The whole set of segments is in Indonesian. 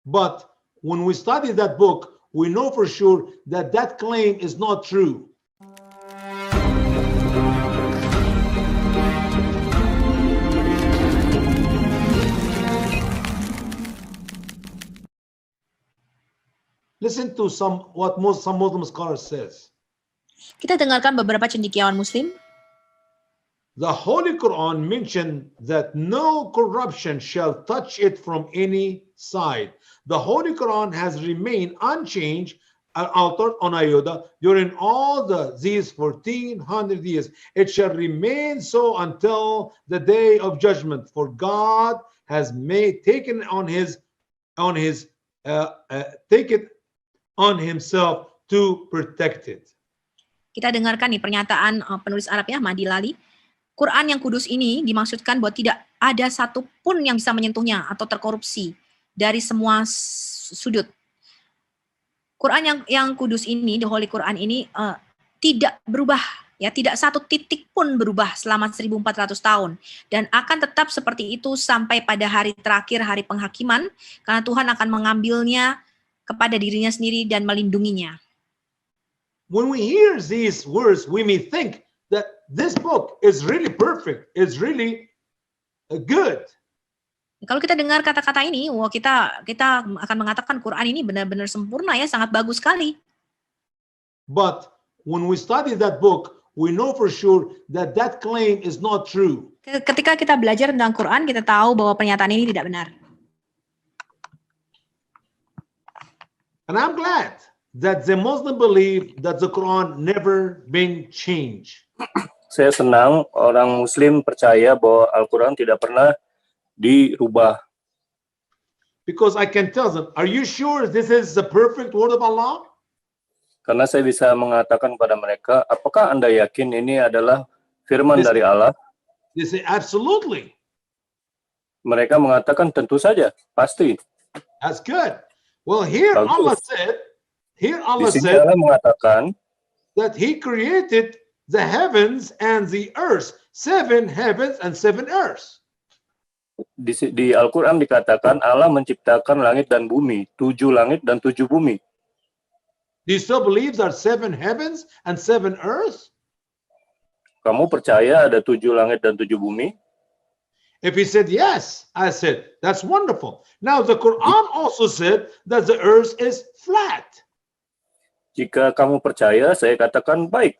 But when we study that book, we know for sure that that claim is not true. Listen to some Muslim scholars says. Kita dengarkan beberapa cendekiawan Muslim. The Holy Quran mentioned that no corruption shall touch it from any side. The Holy Quran has remained unchanged, altered on iota during all these 1400 years. It shall remain so until the day of judgment. For God has taken on himself to protect it. Kita dengarkan nih pernyataan penulis Arab ya, Mahdi Lali. Quran yang kudus ini dimaksudkan bahwa tidak ada satupun yang bisa menyentuhnya atau terkorupsi dari semua sudut. Quran yang kudus ini, the Holy Quran ini tidak berubah, ya, tidak satu titik pun berubah selama 1400 tahun dan akan tetap seperti itu sampai pada hari terakhir, hari penghakiman, karena Tuhan akan mengambilnya kepada dirinya sendiri dan melindunginya. When we hear these words, we may think that this book is really perfect, is really good. Kalau kita dengar kata-kata ini, kita akan mengatakan Quran ini benar-benar sempurna ya, sangat bagus sekali. But when we study that book, we know for sure that that claim is not true. Ketika kita belajar tentang Quran, kita tahu bahwa pernyataan ini tidak benar. And I'm glad that the Muslim believe that the Quran never been changed. Saya senang orang Muslim percaya bahwa Al-Quran tidak pernah dirubah. Because I can tell them, are you sure this is the perfect word of Allah? Karena saya bisa mengatakan kepada mereka, apakah Anda yakin ini adalah firman dari Allah? They say, absolutely. Mereka mengatakan tentu saja, pasti. That's good. Well, here Bagus. Allah said, Di sini Allah mengatakan that He created the heavens and the earth, 7 heavens and 7 earths. Di Al-Quran dikatakan Allah menciptakan langit dan bumi, 7 langit dan 7 bumi. Do you still believe there are 7 heavens and 7 earths? Kamu percaya ada 7 langit dan 7 bumi? If he said yes, I said, that's wonderful. Now the Quran also said that the earth is flat. Jika kamu percaya, saya katakan baik.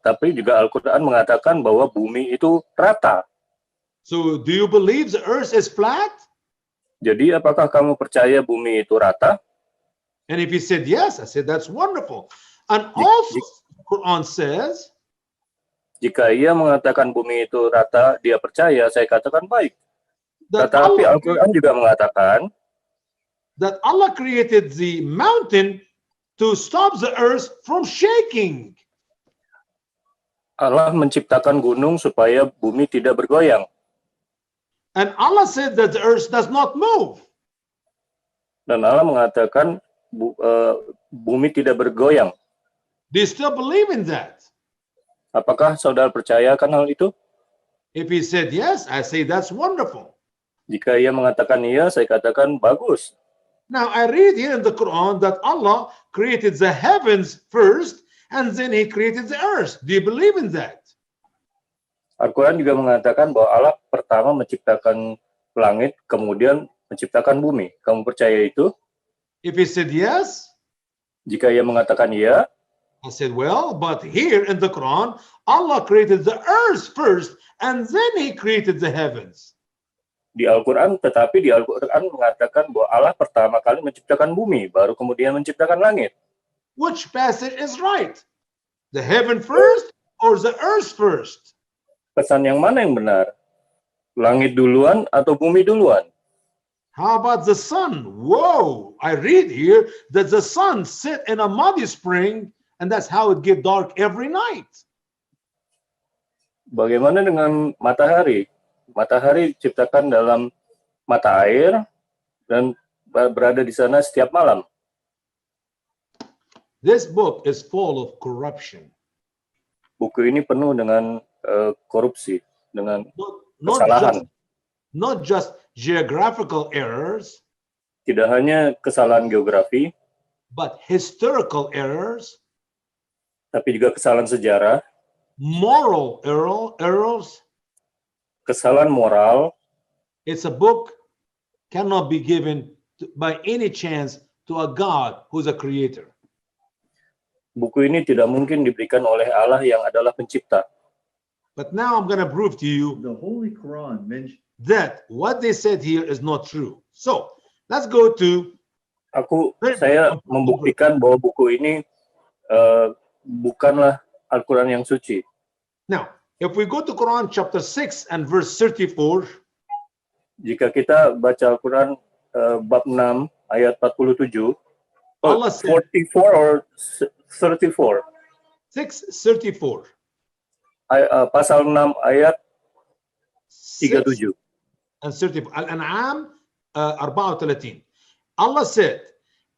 Tapi juga Al-Quran mengatakan bahwa bumi itu rata. So do you believe the earth is flat? Jadi apakah kamu percaya bumi itu rata? And if he said yes, I said that's wonderful. And also Quran says, jika ia mengatakan bumi itu rata, dia percaya, saya katakan baik. Tetapi Al-Quran juga mengatakan that Allah created the mountain to stop the earth from shaking. Allah menciptakan gunung supaya bumi tidak bergoyang. And Allah said that the earth does not move. Dan Allah mengatakan bumi tidak bergoyang. Do you still believe in that? Apakah saudara percayakan hal itu? If he said yes, I say that's wonderful. Jika ia mengatakan iya, saya katakan bagus. Now I read here in the Quran that Allah created the heavens first and then He created the earth. Do you believe in that? Al-Quran juga mengatakan bahwa Allah pertama menciptakan langit, kemudian menciptakan bumi. Kamu percaya itu? If he said yes, jika ia mengatakan iya, I said, well, but here in the Quran, Allah created the earth first and then He created the heavens. Di Al-Quran, tetapi di Al-Quran mengatakan bahwa Allah pertama kali menciptakan bumi, baru kemudian menciptakan langit. Which passage is right? The heaven first or the earth first? Pesan yang mana yang benar? Langit duluan atau bumi duluan? How about the sun? Whoa, I read here that the sun sit in a muddy spring and that's how it get dark every night. Bagaimana dengan matahari? Matahari diciptakan dalam mata air dan berada di sana setiap malam. This book is full of corruption. Buku ini penuh dengan korupsi, dengan kesalahan. Not just geographical errors. Tidak hanya kesalahan geografi, but historical errors, tapi juga kesalahan sejarah, moral errors. kesalahan moral. It's a book cannot be given by any chance to a God who's a creator. Buku ini tidak mungkin diberikan oleh Allah yang adalah pencipta. But now I'm going to prove to you The Holy Quran mentions that what they said here is not true. So let's go to Saya membuktikan bahwa buku ini bukanlah Al-Quran yang suci. now. If we go to Quran chapter 6 and verse 34, Jika kita baca Al-Quran bab 6 ayat 47, Allah said- 44 or 34, 6:34. pasal 6 ayat 6 37. and 34. Al-An'am 34. Allah said,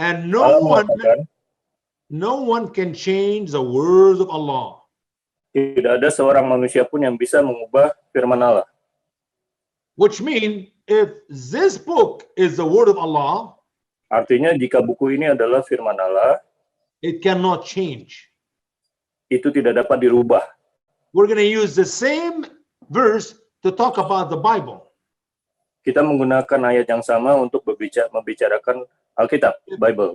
and Allah mengatakan, no one can change the words of Allah. tidak ada seorang manusia pun yang bisa mengubah firman Allah. Which means if this book is the word of Allah, Artinya jika buku ini adalah firman Allah, it cannot change. itu tidak dapat dirubah. We're going to use the same verse to talk about the Bible. Kita menggunakan ayat yang sama untuk membicarakan Alkitab, Bible.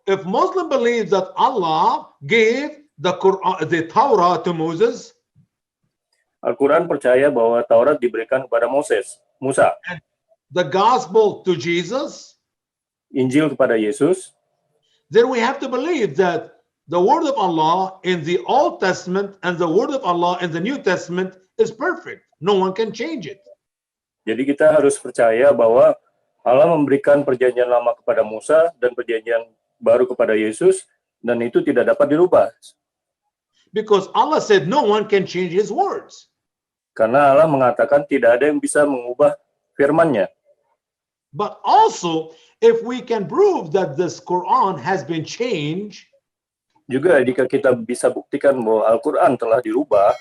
If Muslim believes that Allah gave the Quran, the Torah to Moses, Al-Quran percaya bahwa Taurat diberikan kepada Musa, the gospel to Jesus, Injil kepada Yesus, then we have to believe that the word of Allah in the Old Testament and the word of Allah in the New Testament is perfect. No one can change it. Jadi kita harus percaya bahwa Allah memberikan perjanjian lama kepada Musa dan perjanjian baru kepada Yesus, dan itu tidak dapat dirubah. Because Allah said no one can change his words. Karena Allah mengatakan tidak ada yang bisa mengubah firman-Nya. But also, if we can prove that this Quran has been changed, Juga jika kita bisa buktikan bahwa Al-Quran telah dirubah,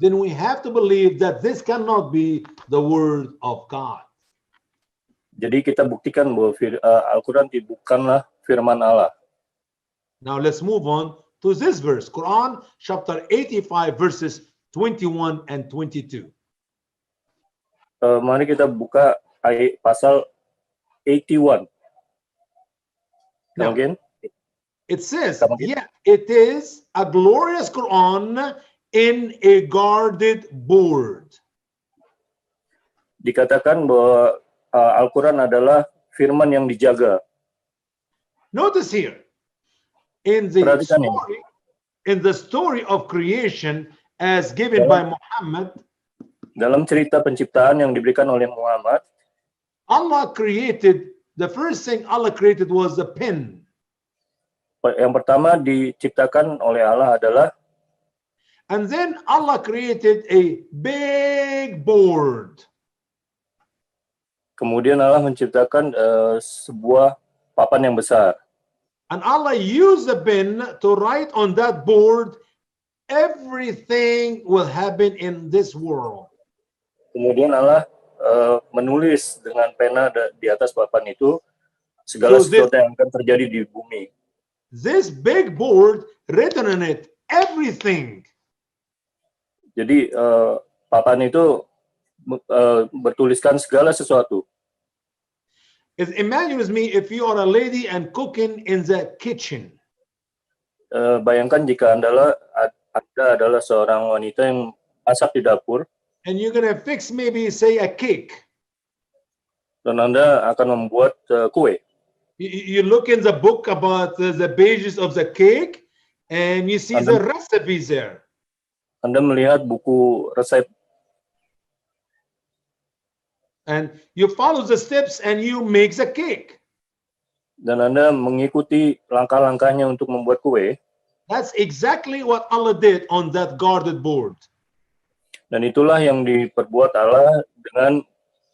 then we have to believe that this cannot be the word of God. jadi kita buktikan bahwa Al-Quran bukanlah firman Allah. Now let's move on to this verse, Quran chapter 85 verses 21 and 22. Mari kita buka pasal 81. Now, Mungkin it says, Come again? yeah, it is a glorious Quran in a guarded board. dikatakan bahwa Al-Quran adalah firman yang dijaga. Notice here, in the Perhatikan ini. story, in the story of creation as given by Muhammad, Dalam cerita penciptaan yang diberikan oleh Muhammad, Allah created, the first thing Allah created was the pen. yang pertama diciptakan oleh Allah adalah, And then Allah created a big board. kemudian Allah menciptakan sebuah papan yang besar. And Allah used the pen to write on that board everything will happen in this world. Kemudian Allah menulis dengan pena di atas papan itu segala So this- sesuatu yang akan terjadi di bumi. This big board, written on it, everything. Jadi papan itu bertuliskan segala sesuatu. Imagine with me if you are a lady and cooking in the kitchen. Bayangkan jika Anda adalah seorang wanita yang masak di dapur, And you're going to fix maybe, say, a cake. dan Anda akan membuat kue. You look in the book about the pages of the cake and you see the recipes there. Anda melihat buku resep, And you follow the steps and you make the cake. dan Anda mengikuti langkah-langkahnya untuk membuat kue, That's exactly what Allah did on that guarded board. dan itulah yang diperbuat Allah dengan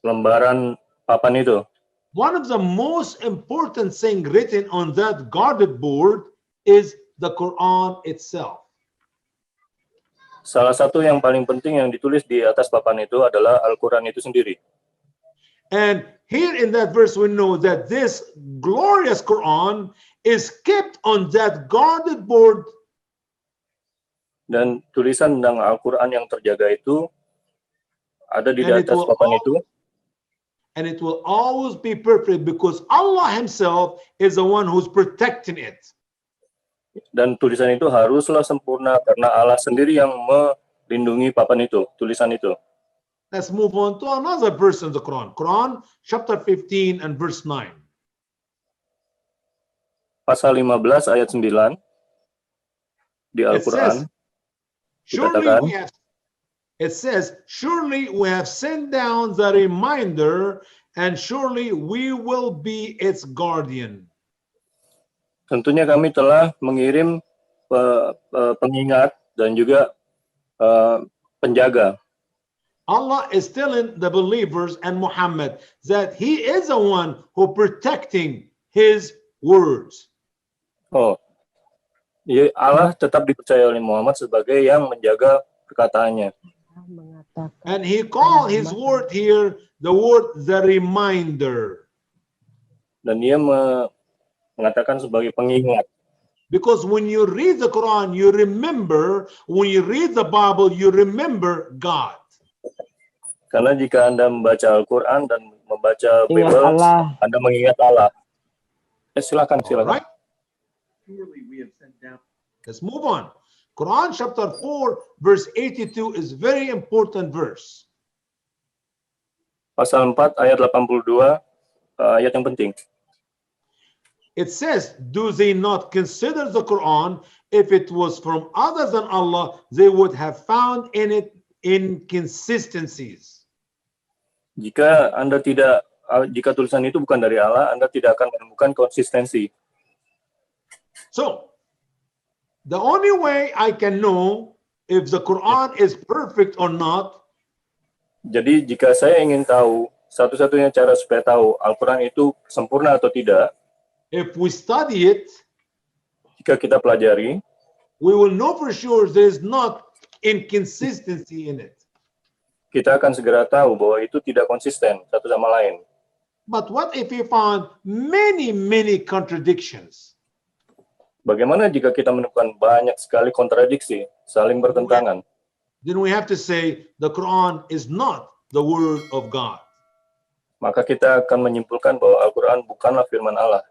lembaran papan itu. One of the most important thing written on that guarded board is the Quran itself. Salah satu yang paling penting yang ditulis di atas papan itu adalah Al-Quran itu sendiri. And here in that verse we know that this glorious Quran is kept on that guarded board. Dan tulisan tentang Al-Quran yang terjaga itu ada di And it atas will papan itu, And it will always be perfect because Allah Himself is the one who's protecting it. dan tulisan itu haruslah sempurna karena Allah sendiri yang melindungi papan itu, tulisan itu. Let's move on to another verse in the Quran. Quran chapter 15 and verse 9. Pasal 15 ayat 9 di Al-Quran dikatakan, surely we have sent down the reminder and surely we will be its guardian. tentunya kami telah mengirim pengingat dan juga penjaga. Allah is telling the believers and Muhammad that He is the one who protecting His words. Oh, ya, Allah tetap dipercaya oleh Muhammad sebagai yang menjaga perkataannya. And He called His word here the word the reminder. Dan dia mengatakan sebagai pengingat. Because when you read the Quran, you remember, when you read the Bible, you remember God. Karena jika Anda membaca Al-Quran dan membaca Ingat Bible, Allah. Anda mengingat Allah. Silakan. Right? Let's move on. Quran chapter 4 verse 82 is very important verse. Pasal 4 ayat 82, ayat yang penting. It says, do they not consider the Quran? If it was from other than Allah, they would have found in it inconsistencies. Jika tulisan itu bukan dari Allah, Anda tidak akan menemukan konsistensi. So, the only way I can know if the Quran is perfect or not. Jadi jika saya ingin tahu, satu-satunya cara supaya tahu Al-Quran itu sempurna atau tidak, if we study it, jika kita pelajari, we will know for sure there is not inconsistency in it. Kita akan segera tahu bahwa itu tidak konsisten satu sama lain. But what if we found many contradictions? Bagaimana jika kita menemukan banyak sekali kontradiksi, saling bertentangan? Then we have to say the Quran is not the word of God. Maka kita akan menyimpulkan bahwa Al-Quran bukanlah firman Allah.